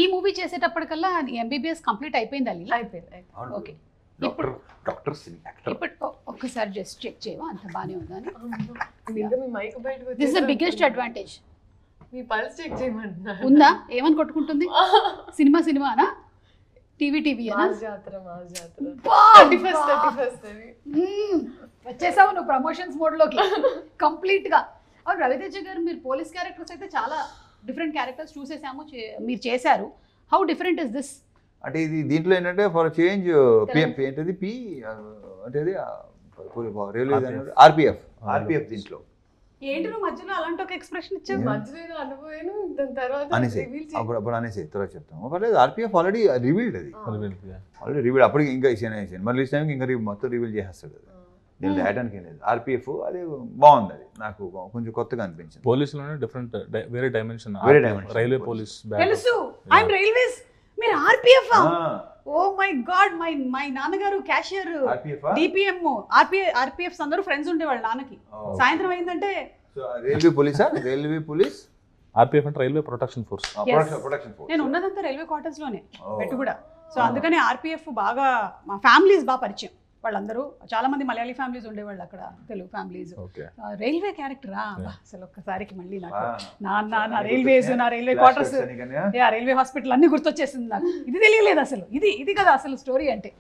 ఈ movie చేసేటప్పటికల్లా MBBS complete అయిపోయింది అల్లి? అయిపోయింది. ఓకే. Doctor doctor actor. ఇప్పుడు ఒక్కసారి జస్ట్ చెక్ చేయవా అంత బాగానే ఉందా అని? ఇంకా మీ మైక్ బయటకు this is the biggest advantage. మీ పల్స్ చెక్ చేయమంటున్నారు. ఉందా? ఏమని కొట్టుకుంటుంది? సినిమానా? టీవీ అనా? మాస్ జాతర 31st అని. వచ్చేసావు నువ్వు ప్రమోషన్స్ మోడ్లోకి కంప్లీట్గా. అవును రవితేజ గారు, మీరు పోలీస్ క్యారెక్టర్స్ అయితే చాలా డిఫరెంట్ క్యారెక్టర్స్ చూసేసాము, మీరు చేశారు. How different is this? అంటే ఇది దీంట్లో ఏంటంటే ఫర్ చేంజ్ ఏంటది పి అంటే రైల్వే ఆర్పిఎఫ్ దీంట్లో ఏంటి నువ్వు మధ్యలో అలాంటి ఒక ఎక్స్ప్రెషన్ ఇచ్చావు? మధ్యలో ఏదో అనుభవాను, దాని తర్వాత అనేసి రివీల్ అప్పుడు అనేసి తర్వాత చెప్తాము. పర్లేదు, ఆర్పిఎఫ్ ఆల్రెడీ రివీల్డ్, అది ఆల్రెడీ రివీల్డ్. అప్పటికి ఇంకా వేసాను మళ్ళీ రిలీజ్ టైంకి ఇంకా మొత్తం రివీల్ చేసేస్తాడు. అది నేను రాయడానికి ఏం లేదు. ఆర్పిఎఫ్ అది బాగుంది, అది నాకు కొంచెం కొత్తగా అనిపించింది. పోలీసులోనే డిఫరెంట్ వేరే డైమెన్షన్, రైల్వే పోలీస్. తెలుసు, ఐఎమ్ రైల్వేస్, మీరు RPF. Oh my god, my నాన్నగారు క్యాషియర్, డిపిఎం, ఆర్పిఎఫ్ అందరూ ఫ్రెండ్స్ ఉండేవాళ్ళు నాన్నకి. సాయంత్రం అయిందంటే రైల్వే పోలీస్ ఆర్పిఎఫ్ అంటే రైల్వే ప్రొటెక్షన్ ఫోర్స్. నేను ఉన్నదంతా రైల్వే క్వార్టర్స్ లోనే పెట్టు కూడా. సో అందుకని ఆర్పిఎఫ్ బాగా, మా ఫ్యామిలీస్ బాగా పరిచయం. వాళ్ళందరూ చాలా మంది మలయాళీ ఫ్యామిలీస్ ఉండేవాళ్ళు అక్కడ, తెలుగు ఫ్యామిలీస్. రైల్వే క్యారెక్టరా అసలు ఒక్కసారికి మళ్ళీ నాకు నా రైల్వేస్, నా రైల్వే క్వార్టర్స్, రైల్వే హాస్పిటల్ అన్ని గుర్తొచ్చేసింది నాకు. ఇది తెలియలేదు అసలు, ఇది కదా అసలు స్టోరీ అంటే.